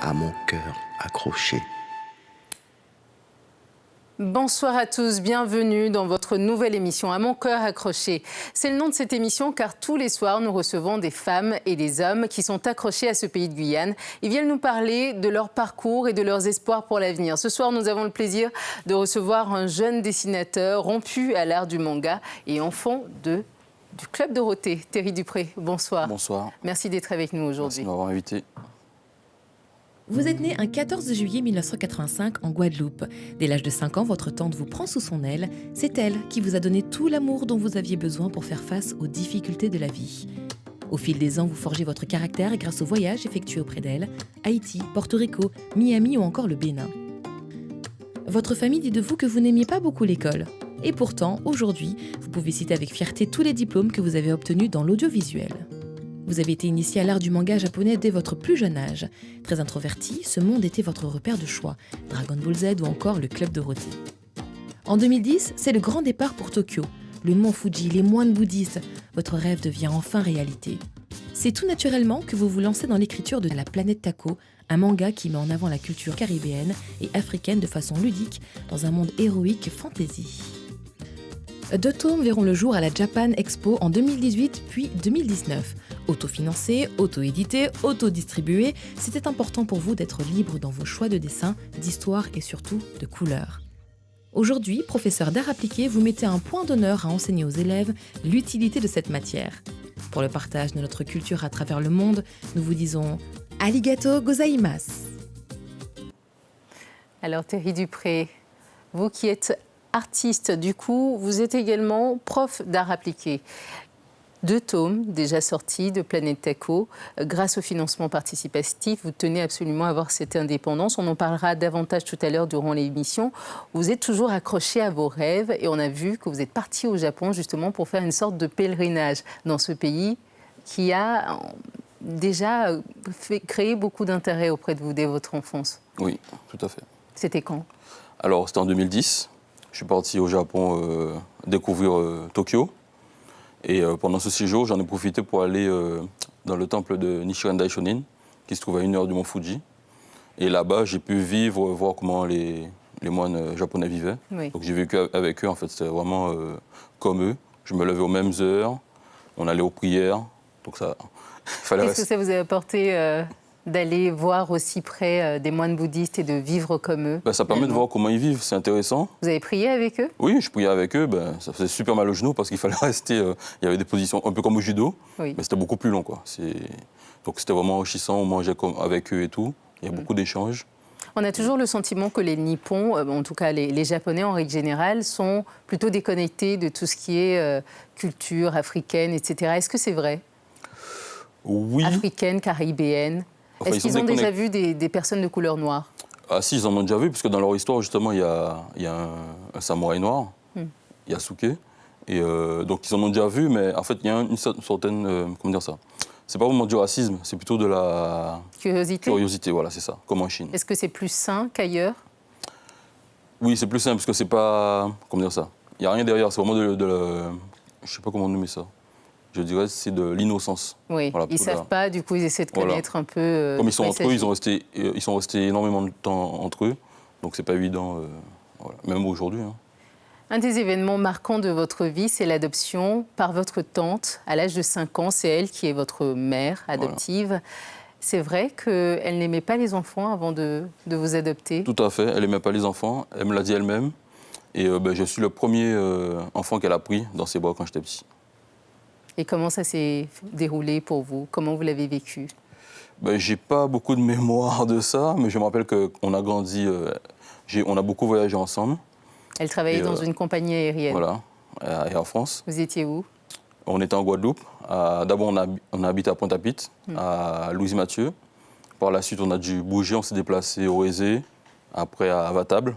à mon cœur accroché. Bonsoir à tous, bienvenue dans votre nouvelle émission À mon cœur accroché. C'est le nom de cette émission car tous les soirs nous recevons des femmes et des hommes qui sont accrochés à ce pays de Guyane. Ils viennent nous parler de leur parcours et de leurs espoirs pour l'avenir. Ce soir, nous avons le plaisir de recevoir un jeune dessinateur rompu à l'art du manga et enfant du Club Dorothée, Terry Dupré. Bonsoir. Bonsoir. Merci d'être avec nous aujourd'hui. Merci de m'avoir invité. Vous êtes né un 14 juillet 1985 en Guadeloupe. Dès l'âge de 5 ans, votre tante vous prend sous son aile. C'est elle qui vous a donné tout l'amour dont vous aviez besoin pour faire face aux difficultés de la vie. Au fil des ans, vous forgez votre caractère grâce aux voyages effectués auprès d'elle, Haïti, Porto Rico, Miami ou encore le Bénin. Votre famille dit de vous que vous n'aimiez pas beaucoup l'école. Et pourtant, aujourd'hui, vous pouvez citer avec fierté tous les diplômes que vous avez obtenus dans l'audiovisuel. Vous avez été initié à l'art du manga japonais dès votre plus jeune âge. Très introverti, ce monde était votre repère de choix, Dragon Ball Z ou encore le Club Dorothée. En 2010, c'est le grand départ pour Tokyo. Le mont Fuji, les moines bouddhistes, votre rêve devient enfin réalité. C'est tout naturellement que vous vous lancez dans l'écriture de La Planète Taco, un manga qui met en avant la culture caribéenne et africaine de façon ludique dans un monde héroïque fantasy. 2 tomes verront le jour à la Japan Expo en 2018 puis 2019. Autofinancé, auto-édité, auto-distribué, c'était important pour vous d'être libre dans vos choix de dessin, d'histoire et surtout de couleurs. Aujourd'hui, professeur d'art appliqué, vous mettez un point d'honneur à enseigner aux élèves l'utilité de cette matière. Pour le partage de notre culture à travers le monde, nous vous disons « Arigato gozaimasu ». Alors Terry Dupré, vous qui êtes artiste, du coup, vous êtes également prof d'art appliqué. 2 tomes déjà sortis de Planète Taco. Grâce au financement participatif, vous tenez absolument à avoir cette indépendance. On en parlera davantage tout à l'heure durant l'émission. Vous êtes toujours accroché à vos rêves et on a vu que vous êtes parti au Japon justement pour faire une sorte de pèlerinage dans ce pays qui a déjà créé beaucoup d'intérêt auprès de vous dès votre enfance. Oui, tout à fait. C'était quand? Alors, c'était en 2010. Je suis parti au Japon découvrir Tokyo. Et pendant ce séjour, j'en ai profité pour aller dans le temple de Nichiren Daishonin, qui se trouve à 1 heure du mont Fuji. Et là-bas, j'ai pu voir comment les moines japonais vivaient. Oui. Donc j'ai vécu avec eux, en fait, c'était vraiment comme eux. Je me levais aux mêmes heures, on allait aux prières, donc ça, fallait Qu'est-ce que ça vous a apporté d'aller voir aussi près des moines bouddhistes et de vivre comme eux? Ça permet de voir comment ils vivent, c'est intéressant. Vous avez prié avec eux? Oui, je priais avec eux. Ça faisait super mal aux genoux parce qu'il fallait rester. Il y avait des positions un peu comme au judo, Oui. mais c'était beaucoup plus long, quoi. Donc c'était vraiment enrichissant. On mangeait avec eux et tout. Il y a beaucoup d'échanges. On a toujours le sentiment que les Nippons, en tout cas les Japonais en règle générale, sont plutôt déconnectés de tout ce qui est culture africaine, etc. Est-ce que c'est vrai? Oui. Africaine, caribéenne. Enfin, est-ce qu'ils ont déjà vu des personnes de couleur noire? Ah si, ils en ont déjà vu, parce que dans leur histoire, justement, il y a un samouraï noir, Yasuke. Et donc, ils en ont déjà vu, mais en fait, il y a une certaine... comment dire ça? C'est pas vraiment du racisme, c'est plutôt de la... Curiosité, voilà, c'est ça, comme en Chine. Est-ce que c'est plus sain qu'ailleurs? Oui, c'est plus simple, parce que c'est pas... Comment dire ça? Il n'y a rien derrière, c'est vraiment je sais pas comment nommer ça. Je dirais que c'est de l'innocence. Oui, voilà, ils ne savent pas, du coup ils essaient de connaître un peu... Comme ils sont entre eux, ils sont restés énormément de temps entre eux, donc c'est pas évident, voilà. Même aujourd'hui. Hein. Un des événements marquants de votre vie, c'est l'adoption par votre tante à l'âge de 5 ans. C'est elle qui est votre mère adoptive. Voilà. C'est vrai qu'elle n'aimait pas les enfants avant de vous adopter? Tout à fait, elle n'aimait pas les enfants, elle me l'a dit elle-même. Et je suis le premier enfant qu'elle a pris dans ses bras quand j'étais petit. Et comment ça s'est déroulé pour vous? Comment vous l'avez vécu? J'ai pas beaucoup de mémoire de ça, mais je me rappelle qu'on a grandi, on a beaucoup voyagé ensemble. Elle travaillait dans une compagnie aérienne? Voilà, à Air France. Vous étiez où? On était en Guadeloupe. D'abord, on a habité à Pointe-à-Pitre, à Louis-Mathieu. Par la suite, on a dû bouger, on s'est déplacé au Rézé, après à Vatable.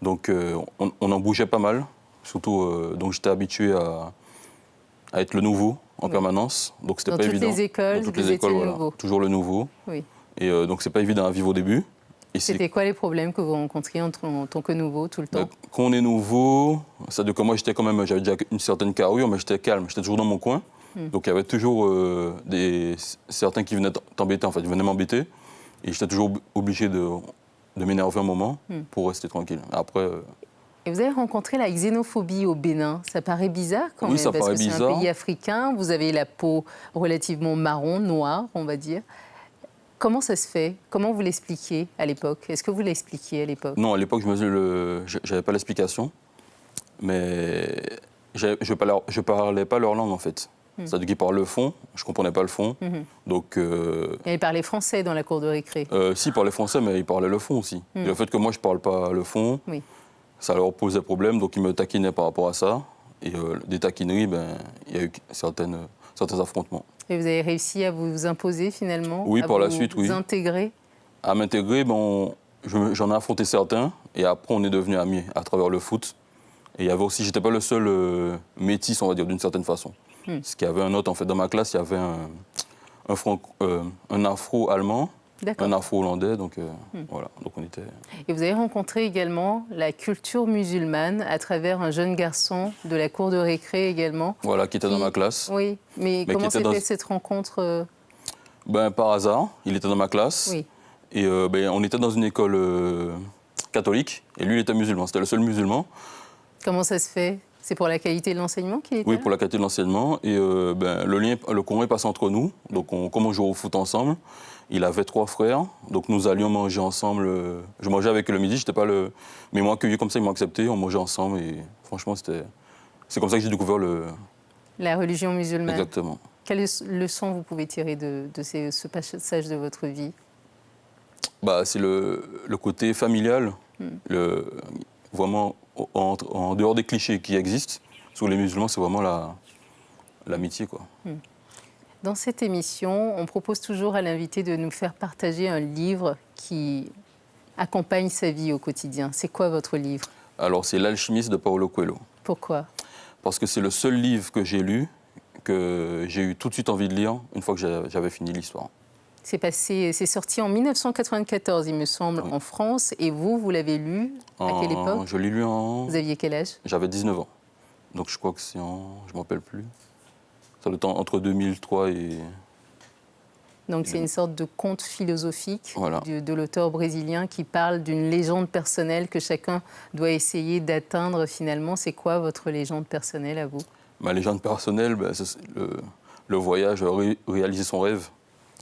Donc, on en bougeait pas mal. Surtout, donc j'étais habitué à être le nouveau en permanence, donc c'était pas évident. Dans toutes les écoles, voilà, nouveau. Toujours le nouveau. Oui. Et donc c'est pas évident à vivre au début. C'était quoi les problèmes que vous rencontriez en tant que nouveau tout le temps? Quand on est nouveau, c'est-à-dire que moi j'avais déjà une certaine carrure, mais j'étais calme, j'étais toujours dans mon coin. Donc il y avait toujours certains qui venaient t'embêter, en fait, ils venaient m'embêter. Et j'étais toujours obligé de m'énerver un moment pour rester tranquille. Après... Et vous avez rencontré la xénophobie au Bénin. Ça paraît bizarre quand même, ça parce paraît que c'est bizarre. un pays africain. Vous avez la peau relativement marron, noire, on va dire. Comment ça se fait? Comment vous l'expliquiez à l'époque? Est-ce que vous l'expliquiez à l'époque? Non, à l'époque, je n'avais pas l'explication. Mais je parlais pas leur langue, en fait. C'est-à-dire qu'ils parlaient le fond, je ne comprenais pas le fond. Donc, Et ils parlaient français dans la cour de récré? Si, ils parlaient français, mais ils parlaient le fond aussi. Et le fait que moi, je ne parle pas le fond, Oui. ça leur posait problème, donc ils me taquinaient par rapport à ça. Et des taquineries, il y a eu certains affrontements. Et vous avez réussi à vous imposer finalement? Oui, par la suite, oui. Vous intégrer? À m'intégrer, j'en ai affronté certains, et après on est devenus amis à travers le foot. Et il y avait aussi, j'étais pas le seul métis, on va dire, d'une certaine façon. Parce qu'il y avait un autre, en fait, dans ma classe, il y avait un afro-allemand, un afro-hollandais, donc voilà, donc on était... Et vous avez rencontré également la culture musulmane à travers un jeune garçon de la cour de récré également. Voilà, qui était dans ma classe. Oui, mais comment s'est fait cette rencontre? Par hasard, il était dans ma classe. Oui. Et on était dans une école catholique, et lui, il était musulman, c'était le seul musulman. Comment ça se fait? C'est pour la qualité de l'enseignement qu'il était Oui, là? pour la qualité de l'enseignement. Et le courant est passé entre nous. Donc, comme on jouait au foot ensemble, il avait 3 frères. Donc, nous allions manger ensemble. Je mangeais avec eux le midi. J'étais pas le... Mais ils m'ont accueilli comme ça, ils m'ont accepté. On mangeait ensemble. Et franchement, c'est comme ça que j'ai découvert la religion musulmane. Exactement. Quelle leçon vous pouvez tirer de ce passage de votre vie? C'est le côté familial. Vraiment, en dehors des clichés qui existent, sur les musulmans, c'est vraiment l'amitié, quoi. Dans cette émission, on propose toujours à l'invité de nous faire partager un livre qui accompagne sa vie au quotidien. C'est quoi votre livre? Alors, c'est L'Alchimiste de Paulo Coelho. Pourquoi? Parce que c'est le seul livre que j'ai lu, que j'ai eu tout de suite envie de lire une fois que j'avais fini l'histoire. C'est sorti en 1994, il me semble, en France. Et vous l'avez lu à quelle époque? Je l'ai lu en... Vous aviez quel âge? J'avais 19 ans. Donc je crois que c'est en... Je ne me rappelle plus. C'est le temps entre 2003 et... Donc c'est une sorte de conte philosophique voilà. de l'auteur brésilien qui parle d'une légende personnelle que chacun doit essayer d'atteindre finalement. C'est quoi votre légende personnelle à vous? Ma légende personnelle, c'est le voyage, réaliser son rêve.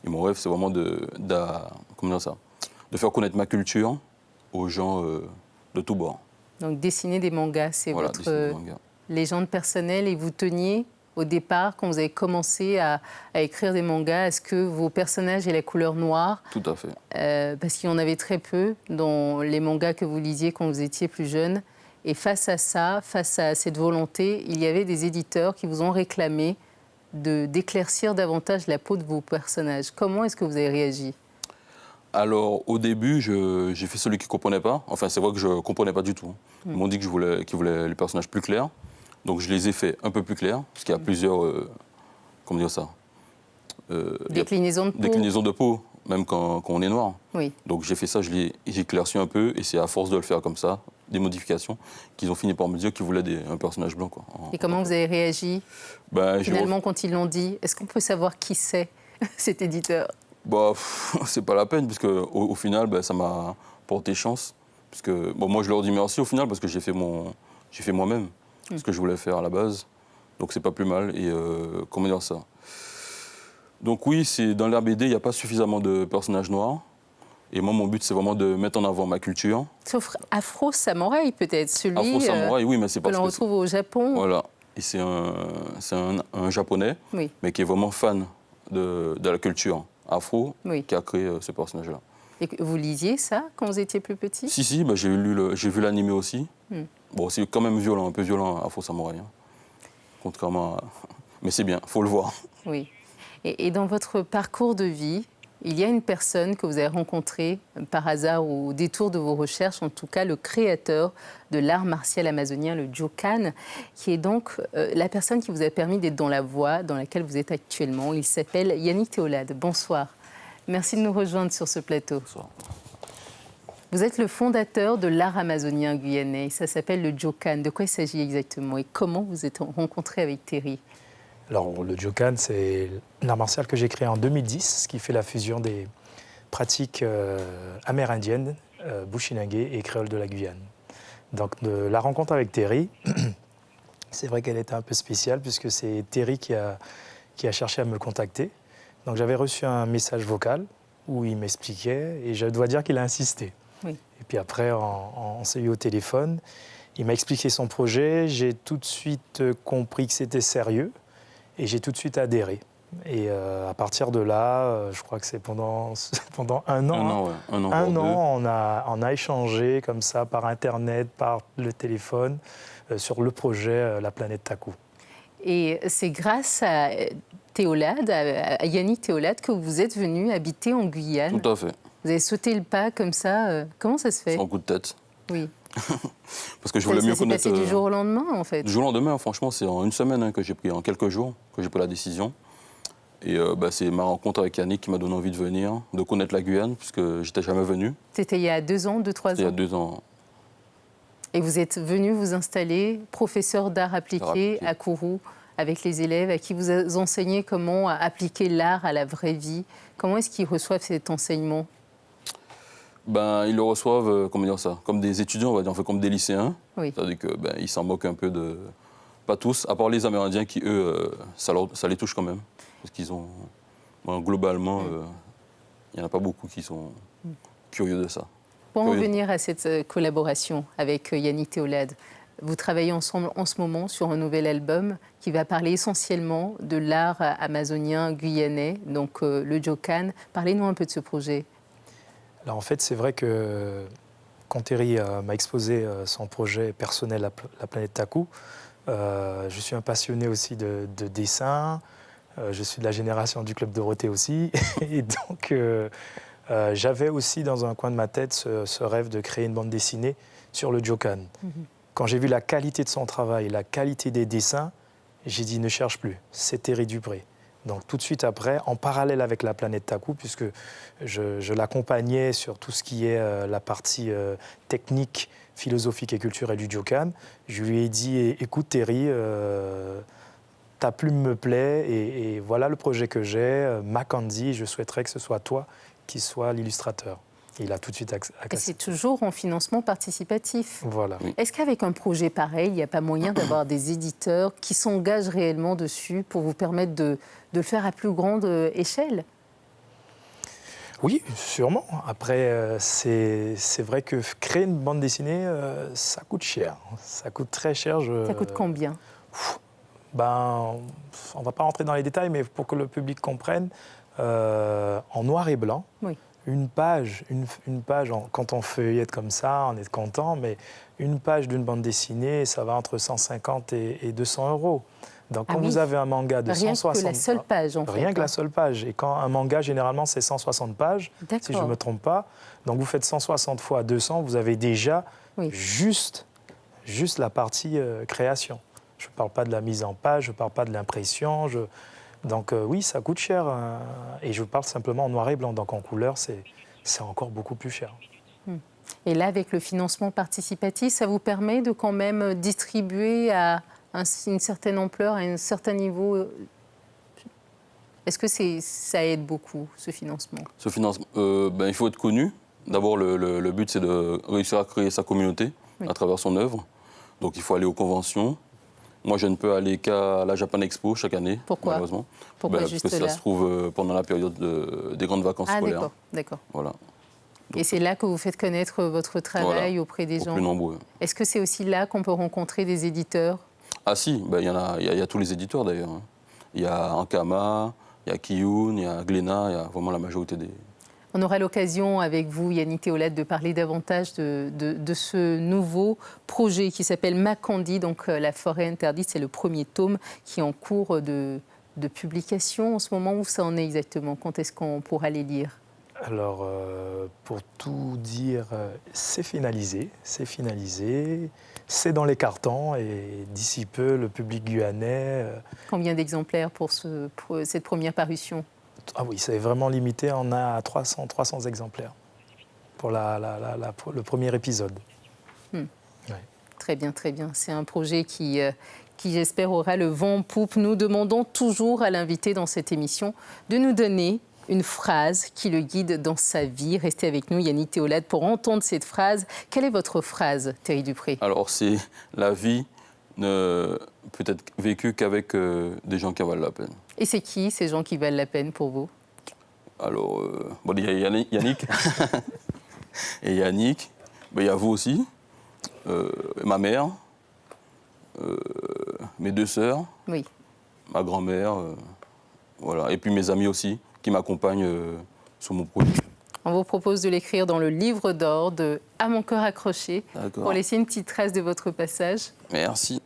Et mon rêve, c'est vraiment de faire connaître ma culture aux gens de tous bords. Donc dessiner des mangas, c'est votre légende personnelle. Et vous teniez, au départ, quand vous avez commencé à écrire des mangas, est-ce que vos personnages aient la couleur noire? Tout à fait. Parce qu'il y en avait très peu dans les mangas que vous lisiez quand vous étiez plus jeune. Et face à ça, face à cette volonté, il y avait des éditeurs qui vous ont réclamé d'éclaircir davantage la peau de vos personnages. Comment est-ce que vous avez réagi? Alors, au début, j'ai fait celui qui ne comprenait pas. Enfin, c'est vrai que je ne comprenais pas du tout. Ils m'ont dit qu'ils voulaient les personnages plus clairs. Donc, je les ai fait un peu plus clairs, parce qu'il y a plusieurs... comment dire ça? Déclinaisons de peau. Déclinaisons de peau, même quand on est noir. Oui. Donc, j'ai fait ça, j'ai éclairci un peu, et c'est à force de le faire comme ça, des modifications, qu'ils ont fini par me dire qu'ils voulaient un personnage blanc. Quoi, et comment vous avez réagi finalement quand ils l'ont dit? Est-ce qu'on peut savoir qui c'est, cet éditeur? C'est pas la peine, puisque au final, ça m'a porté chance. Puisque, moi, je leur dis merci au final, parce que j'ai fait moi-même ce que je voulais faire à la base. Donc, c'est pas plus mal. Et comment dire ça? Donc oui, dans l'ère BD, il n'y a pas suffisamment de personnages noirs. Et moi, mon but, c'est vraiment de mettre en avant ma culture. Sauf Afro Samouraï, peut-être. Celui Afro Samouraï, oui, mais c'est parce que l'on retrouve au Japon. Voilà. Et c'est un Japonais, oui. mais qui est vraiment fan de la culture afro, qui a créé ce personnage-là. Et vous lisiez ça quand vous étiez plus petit? Si, j'ai vu l'animé aussi. Bon, c'est quand même violent, un peu violent, Afro Samouraï. Hein. Contrairement à... Mais c'est bien, il faut le voir. Oui. Et dans votre parcours de vie, il y a une personne que vous avez rencontrée par hasard ou au détour de vos recherches, en tout cas le créateur de l'art martial amazonien, le Jokan, qui est donc la personne qui vous a permis d'être dans la voie dans laquelle vous êtes actuellement. Il s'appelle Yannick Théolade. Bonsoir. Merci de nous rejoindre sur ce plateau. Bonsoir. Vous êtes le fondateur de l'art amazonien guyanais. Ça s'appelle le Jokan. De quoi il s'agit exactement et comment vous êtes rencontré avec Terry? Alors, le Jokan, c'est l'art martial que j'ai créé en 2010, ce qui fait la fusion des pratique amérindienne, bushinagé et créole de la Guyane. Donc la rencontre avec Terry, c'est vrai qu'elle était un peu spéciale puisque c'est Terry qui a cherché à me contacter. Donc j'avais reçu un message vocal où il m'expliquait et je dois dire qu'il a insisté. Oui. Et puis après, on s'est eu au téléphone. Il m'a expliqué son projet. J'ai tout de suite compris que c'était sérieux et j'ai tout de suite adhéré. Et à partir de là, je crois que c'est pendant un an. Un an, on a échangé comme ça par Internet, par le téléphone, sur le projet La Planète Taku. Et c'est grâce à Théolade, à Yannick Théolade, que vous êtes venu habiter en Guyane. Tout à fait. Vous avez sauté le pas comme ça. Comment ça se fait? Sans coup de tête. Oui. Parce que je voulais mieux connaître. Ça s'est passé du jour au lendemain, en fait. Du jour au lendemain, franchement, c'est en une semaine que j'ai pris, en quelques jours, que j'ai pris la décision. Et c'est ma rencontre avec Yannick qui m'a donné envie de venir, de connaître la Guyane, puisque j'étais jamais venu. C'était il y a 2 ans, 2-3 ans? Il y a 2 ans. Et vous êtes venu vous installer professeur d'art appliqué à Kourou, avec les élèves à qui vous enseignez comment appliquer l'art à la vraie vie. Comment est-ce qu'ils reçoivent cet enseignement? Ils le reçoivent, comment dire ça, comme des étudiants, on va dire, enfin, comme des lycéens. Oui. C'est-à-dire qu'ils s'en moquent un peu de... Pas tous, à part les Amérindiens qui, eux, ça les touche quand même. Parce qu'ils ont... globalement, il n'y en a pas beaucoup qui sont curieux de ça. Pour en venir à cette collaboration avec Yannick Théolade, vous travaillez ensemble en ce moment sur un nouvel album qui va parler essentiellement de l'art amazonien guyanais, donc le Djokan. Parlez-nous un peu de ce projet. Alors en fait, c'est vrai que quand Terry m'a exposé son projet personnel La Planète Taku, je suis un passionné aussi de dessin. Je suis de la génération du Club Dorothée aussi. Et donc, j'avais aussi dans un coin de ma tête ce rêve de créer une bande dessinée sur le Djokan. Quand j'ai vu la qualité de son travail, la qualité des dessins, j'ai dit ne cherche plus, c'est Terry Dupré. Donc tout de suite après, en parallèle avec La Planète Taku, puisque je l'accompagnais sur tout ce qui est la partie technique, philosophique et culturelle du Djokan, je lui ai dit écoute Terry, ta plume me plaît et voilà le projet que j'ai, Makandi, je souhaiterais que ce soit toi qui sois l'illustrateur. Il a tout de suite accepté. Et c'est toujours en financement participatif. Voilà. Oui. Est-ce qu'avec un projet pareil, il n'y a pas moyen d'avoir des éditeurs qui s'engagent réellement dessus pour vous permettre de le faire à plus grande échelle? Oui, sûrement. Après, c'est vrai que créer une bande dessinée, ça coûte cher. Ça coûte très cher. Ça coûte combien? On ne va pas rentrer dans les détails, mais pour que le public comprenne, en noir et blanc, oui. Une page quand on feuillette comme ça, on est content, mais une page d'une bande dessinée, ça va entre 150 et 200 euros. Donc quand vous avez un manga de 160... Rien que la seule page, en fait. Rien que la seule page. Et quand un manga, généralement, c'est 160 pages, si je ne me trompe pas. Donc vous faites 160 fois 200, vous avez déjà juste la partie création. Je ne parle pas de la mise en page, je ne parle pas de l'impression, Donc oui, ça coûte cher et je parle simplement en noir et blanc. Donc en couleur, c'est encore beaucoup plus cher. Et là, avec le financement participatif, ça vous permet de quand même distribuer à une certaine ampleur, à un certain niveau. Est-ce que ça aide beaucoup, ce financement? Ce financement, il faut être connu. D'abord, le but, c'est de réussir à créer sa communauté à travers son œuvre. Donc il faut aller aux conventions. Moi, je ne peux aller qu'à la Japan Expo chaque année, Pourquoi? malheureusement. Pourquoi juste parce que ça se trouve pendant la période des grandes vacances scolaires. D'accord. Voilà. Donc, et c'est là que vous faites connaître votre travail auprès des gens. Plus nombreux. Est-ce que c'est aussi là qu'on peut rencontrer des éditeurs? Ah si, il y a tous les éditeurs d'ailleurs. Il y a Ankama, il y a Kiyun, il y a Glénat, il y a vraiment la majorité des... On aura l'occasion avec vous, Yannick Théolade, de parler davantage de ce nouveau projet qui s'appelle Makandi, donc La forêt interdite. C'est le premier tome qui est en cours de publication. En ce moment, où ça en est exactement? Quand est-ce qu'on pourra les lire? Alors, pour tout dire, c'est finalisé. C'est dans les cartons et d'ici peu, le public guyanais... Combien d'exemplaires pour cette première parution? Ah oui, c'est vraiment limité. On a 300 exemplaires pour le premier épisode. Ouais. Très bien, très bien. C'est un projet qui j'espère, aura le vent en poupe. Nous demandons toujours à l'invité dans cette émission de nous donner une phrase qui le guide dans sa vie. Restez avec nous, Yannick Théolade, pour entendre cette phrase. Quelle est votre phrase, Thierry Dupré? Alors, c'est la vie ne peut être vécue qu'avec des gens qui en valent la peine. Et c'est qui ces gens qui valent la peine pour vous? Alors, bon, il y a Yannick. Et Yannick, il y a vous aussi, ma mère, mes 2 sœurs, Oui. ma grand-mère, voilà. Et puis mes amis aussi, qui m'accompagnent sur mon projet. On vous propose de l'écrire dans le livre d'or de « À mon cœur accroché » D'accord. pour laisser une petite trace de votre passage. Merci.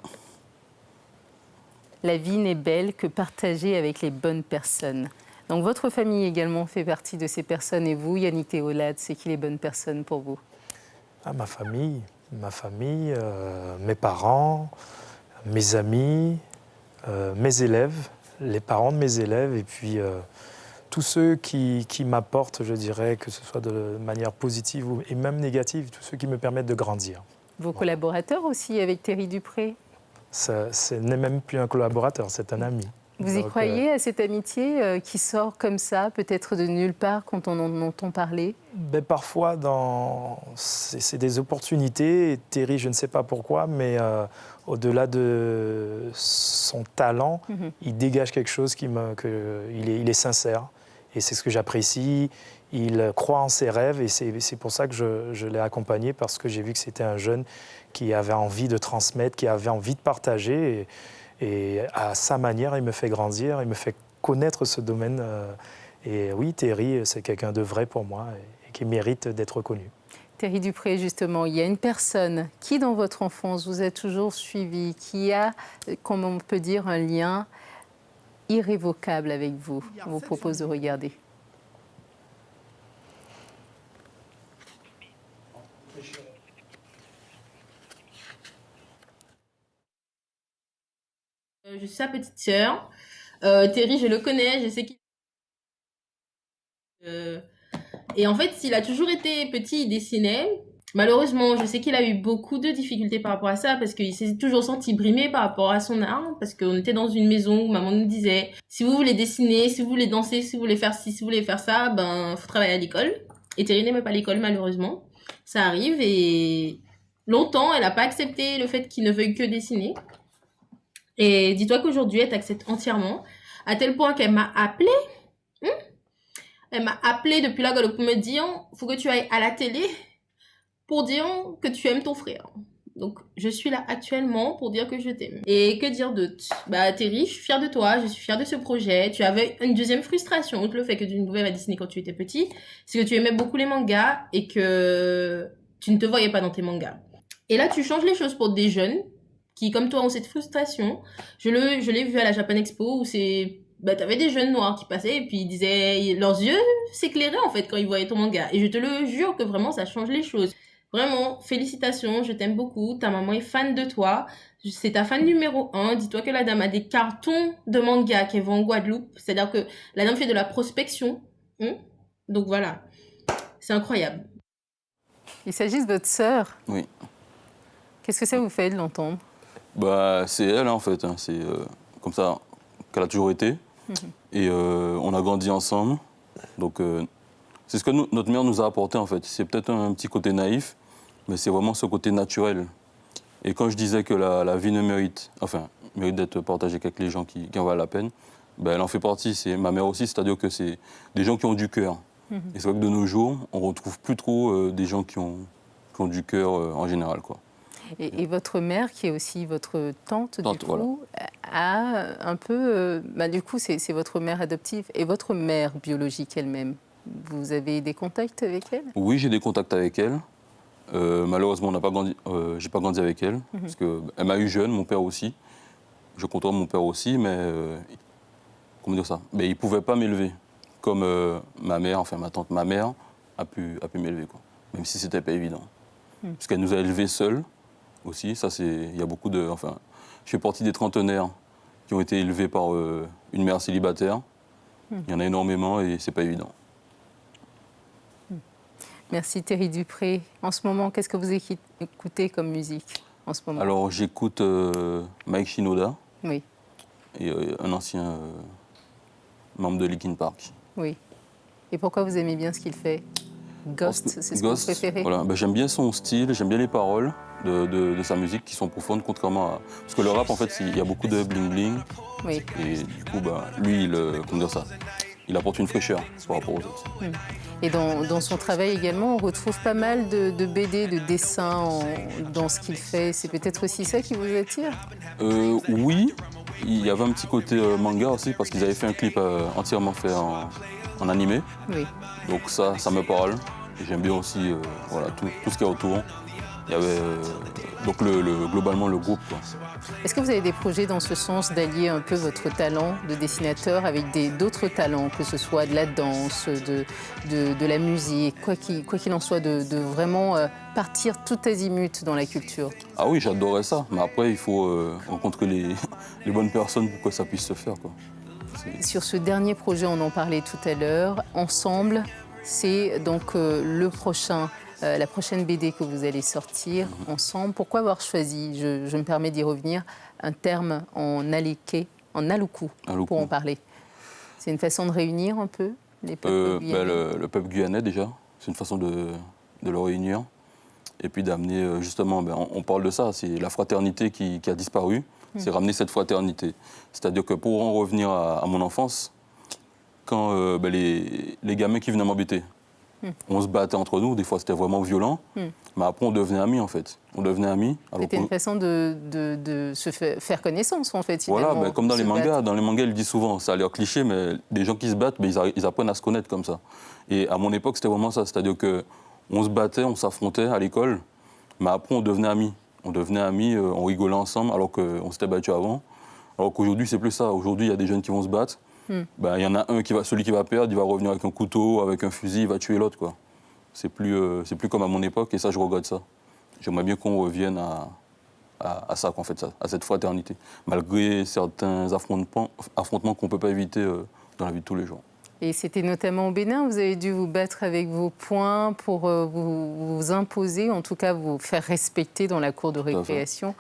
La vie n'est belle que partagée avec les bonnes personnes. Donc votre famille également fait partie de ces personnes. Et vous, Yannick Théolade, c'est qui les bonnes personnes pour vous? Ma famille, mes parents, mes amis, mes élèves, les parents de mes élèves et puis tous ceux qui m'apportent, je dirais, que ce soit de manière positive et même négative, tous ceux qui me permettent de grandir. Vos collaborateurs aussi avec Thierry Dupré? Ce n'est même plus un collaborateur, c'est un ami. Vous y croyez à cette amitié qui sort comme ça, peut-être de nulle part quand on en entend parler? Parfois, c'est des opportunités. Et Thierry, je ne sais pas pourquoi, mais au-delà de son talent, il dégage quelque chose il est sincère. Et c'est ce que j'apprécie. Il croit en ses rêves et c'est pour ça que je l'ai accompagné, parce que j'ai vu que c'était un jeune qui avait envie de transmettre, qui avait envie de partager. Et à sa manière, il me fait grandir, il me fait connaître ce domaine. Et oui, Thierry, c'est quelqu'un de vrai pour moi et qui mérite d'être connu. Thierry Dupré, justement, il y a une personne qui, dans votre enfance, vous a toujours suivi, qui a, comme on peut dire, un lien irrévocable avec vous. On vous propose de regarder. Je suis sa petite sœur. Thierry, je le connais, je sais qu'il... Et en fait, il a toujours été petit, il dessinait. Malheureusement, je sais qu'il a eu beaucoup de difficultés par rapport à ça, parce qu'il s'est toujours senti brimé par rapport à son art, parce qu'on était dans une maison où maman nous disait « Si vous voulez dessiner, si vous voulez danser, si vous voulez faire ci, si vous voulez faire ça, faut travailler à l'école. » Et Thierry n'aimait pas l'école, malheureusement. Ça arrive, et longtemps, elle n'a pas accepté le fait qu'il ne veuille que dessiner. Et dis-toi qu'aujourd'hui, elle t'accepte entièrement, à tel point qu'elle m'a appelée. Elle m'a appelée depuis la Guadeloupe pour me dire « Faut que tu ailles à la télé pour dire que tu aimes ton frère. » Donc, je suis là actuellement pour dire que je t'aime. Et que dire d'autre? Thierry, je suis fière de toi, je suis fière de ce projet. Tu avais une deuxième frustration, outre le fait que tu ne pouvais pas dessiner quand tu étais petit, c'est que tu aimais beaucoup les mangas et que tu ne te voyais pas dans tes mangas. Et là, tu changes les choses pour des jeunes qui, comme toi, ont cette frustration. Je l'ai vu à la Japan Expo où t'avais des jeunes noirs qui passaient et puis ils disaient, leurs yeux s'éclairaient en fait quand ils voyaient ton manga. Et je te le jure que vraiment, ça change les choses. Vraiment, félicitations, je t'aime beaucoup. Ta maman est fan de toi. C'est ta fan numéro 1. Dis-toi que la dame a des cartons de manga qu'elle vend en Guadeloupe. C'est-à-dire que la dame fait de la prospection. Donc voilà, c'est incroyable. Il s'agit de votre sœur. Oui. Qu'est-ce que ça vous fait de l'entendre? C'est elle, en fait. C'est comme ça qu'elle a toujours été. Et on a grandi ensemble. Donc, c'est ce que notre mère nous a apporté, en fait. C'est peut-être un petit côté naïf, mais c'est vraiment ce côté naturel. Et quand je disais que la vie mérite d'être partagée avec les gens qui en valent la peine, elle en fait partie. C'est ma mère aussi, c'est-à-dire que c'est des gens qui ont du cœur. Et c'est vrai que de nos jours, on ne retrouve plus trop des gens qui ont du cœur en général, quoi. Et votre mère, qui est aussi votre tante, du coup, voilà. a un peu... du coup, c'est votre mère adoptive et votre mère biologique elle-même. Vous avez des contacts avec elle? Oui, j'ai des contacts avec elle. Malheureusement, j'ai pas grandi avec elle, parce qu'elle m'a eu jeune, mon père aussi. Je côtoie mon père aussi, mais... comment dire ça? Il ne pouvait pas m'élever, comme ma mère, ma mère a pu m'élever, quoi. Même si c'était pas évident. Parce qu'elle nous a élevés seuls. Aussi, il y a beaucoup de... je fais partie des trentenaires qui ont été élevés par une mère célibataire. Il y en a énormément et c'est pas évident. Merci Thierry Dupré. En ce moment, qu'est-ce que vous écoutez comme musique en ce moment? Alors, j'écoute Mike Shinoda. Oui. Et un ancien membre de Linkin Park. Oui. Et pourquoi vous aimez bien ce qu'il fait? Ghost, c'est ce que vous préférez? Voilà. Ben, j'aime bien son style, j'aime bien les paroles de sa musique qui sont profondes, contrairement à... Parce que le rap, en fait, il y a beaucoup de bling-bling. Oui. Et du coup, ben, lui, comment dire ça, il apporte une fraîcheur par rapport aux autres. Et dans son travail également, on retrouve pas mal de BD, de dessins dans ce qu'il fait. C'est peut-être aussi ça qui vous attire? Oui, il y avait un petit côté manga aussi, parce qu'ils avaient fait un clip entièrement fait en animé. Oui. Donc ça me parle. Et j'aime bien aussi voilà, tout ce qu'il y a autour. Il y avait donc globalement le groupe, quoi. Est-ce que vous avez des projets dans ce sens d'allier un peu votre talent de dessinateur avec d'autres talents, que ce soit de la danse, de la musique, quoi qu'il en soit, de vraiment partir tout azimut dans la culture? Ah oui, j'adorais ça. Mais après, il faut rencontrer les bonnes personnes pour que ça puisse se faire, quoi. Sur ce dernier projet, on en parlait tout à l'heure, Ensemble, c'est donc la prochaine BD que vous allez sortir ensemble. Pourquoi avoir choisi, je me permets d'y revenir, un terme en aloukou pour en parler? C'est une façon de réunir un peu les peuples guyanais? Le peuple guyanais, déjà, c'est une façon de le réunir. Et puis d'amener, justement, on parle de ça, c'est la fraternité qui a disparu. C'est ramener cette fraternité. C'est-à-dire que pour en revenir à mon enfance, quand les gamins qui venaient m'embêter, on se battait entre nous, des fois c'était vraiment violent, mais après on devenait amis en fait. On devenait amis. C'était une façon de se faire connaissance en fait. Voilà, comme dans les mangas. Dans les mangas, ils le disent souvent, ça a l'air cliché, mais des gens qui se battent, ils apprennent à se connaître comme ça. Et à mon époque, c'était vraiment ça. C'est-à-dire qu'on se battait, on s'affrontait à l'école, mais après on devenait amis. On devenait amis, on rigolait ensemble alors qu'on s'était battu avant. Alors qu'aujourd'hui, c'est plus ça. Aujourd'hui, il y a des jeunes qui vont se battre. Il y en a celui qui va perdre, il va revenir avec un couteau, avec un fusil, il va tuer l'autre, quoi. C'est plus comme à mon époque, et ça, je regrette ça. J'aimerais bien qu'on revienne à ça, en fait, à cette fraternité, malgré certains affrontements qu'on ne peut pas éviter dans la vie de tous les jours. Et c'était notamment au Bénin, vous avez dû vous battre avec vos poings pour vous imposer, en tout cas vous faire respecter dans la cour de récréation.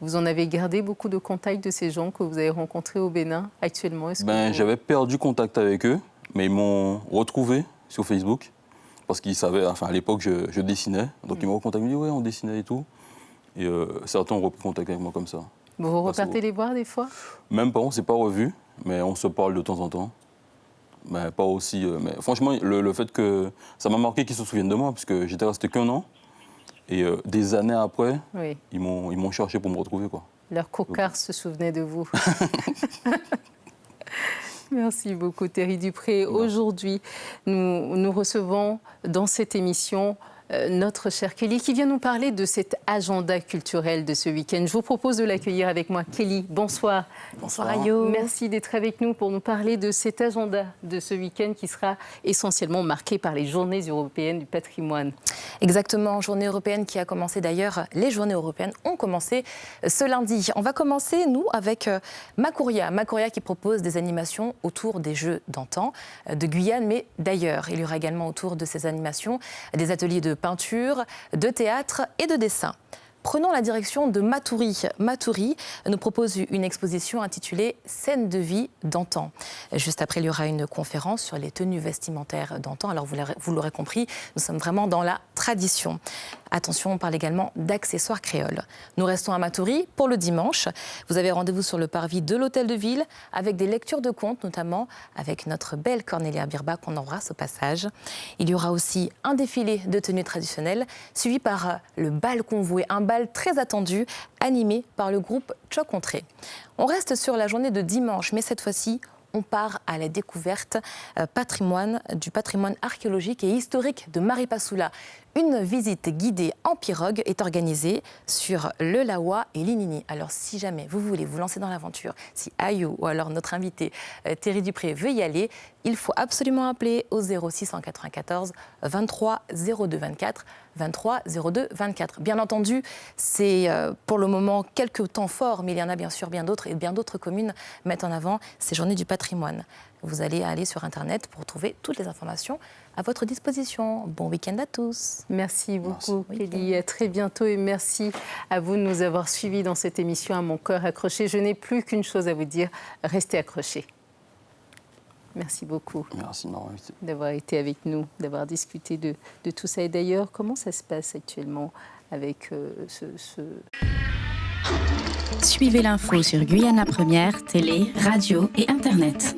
Vous en avez gardé beaucoup de contacts de ces gens que vous avez rencontrés au Bénin actuellement? J'avais perdu contact avec eux, mais ils m'ont retrouvé sur Facebook, parce qu'ils savaient, enfin à l'époque je dessinais, donc ils m'ont recontacté, ils m'ont dit ouais on dessinait et tout. Et certains ont repris contact avec moi comme ça. Vous repartez les voir des fois? Même pas, on ne s'est pas revus, mais on se parle de temps en temps. Mais pas aussi. Mais franchement, le fait que ça m'a marqué qu'ils se souviennent de moi, parce que j'étais resté qu'1 an. Et des années après, ils m'ont cherché pour me retrouver, quoi. Leur cocard se souvenait de vous. Merci beaucoup, Terry Dupré. Aujourd'hui, nous recevons dans cette émission notre chère Kelly, qui vient nous parler de cet agenda culturel de ce week-end. Je vous propose de l'accueillir avec moi. Kelly, bonsoir. Bonsoir Ayo. Merci d'être avec nous pour nous parler de cet agenda de ce week-end qui sera essentiellement marqué par les Journées européennes du patrimoine. Exactement, Journée européenne qui a commencé d'ailleurs. Les Journées européennes ont commencé ce lundi. On va commencer, nous, avec Makuria. Makuria qui propose des animations autour des jeux d'antan, de Guyane, mais d'ailleurs. Il y aura également autour de ces animations des ateliers de peinture, de théâtre et de dessin. Prenons la direction de Maturi. Maturi nous propose une exposition intitulée « Scènes de vie d'antan ». Juste après, il y aura une conférence sur les tenues vestimentaires d'antan. Alors, vous l'aurez compris, nous sommes vraiment dans la tradition. Attention, on parle également d'accessoires créoles. Nous restons à Maturi pour le dimanche. Vous avez rendez-vous sur le parvis de l'Hôtel de Ville avec des lectures de contes, notamment avec notre belle Cornélia Birba qu'on embrasse au passage. Il y aura aussi un défilé de tenues traditionnelles suivi par le bal convoué, un bal très attendu animé par le groupe Tchok Contré. On reste sur la journée de dimanche, mais cette fois-ci, on part à la découverte du patrimoine archéologique et historique de Maripasoula. Une visite guidée en pirogue est organisée sur le Lawa et l'Inini. Alors si jamais vous voulez vous lancer dans l'aventure, si Ayou ou alors notre invité Terry Dupré veut y aller, il faut absolument appeler au 0694 23 02 24. 23 02 24. Bien entendu, c'est pour le moment quelques temps forts, mais il y en a bien sûr bien d'autres, et bien d'autres communes mettent en avant ces journées du patrimoine. Vous allez aller sur Internet pour trouver toutes les informations à votre disposition. Bon week-end à tous. Merci beaucoup, Kelly. À très bientôt et merci à vous de nous avoir suivis dans cette émission à mon cœur accroché. Je n'ai plus qu'une chose à vous dire, restez accrochés. Merci beaucoup Merci de m'avoir invité. d'avoir été avec nous, d'avoir discuté de tout ça. Et d'ailleurs, comment ça se passe actuellement avec Suivez l'info sur Guyana Première, télé, radio et Internet.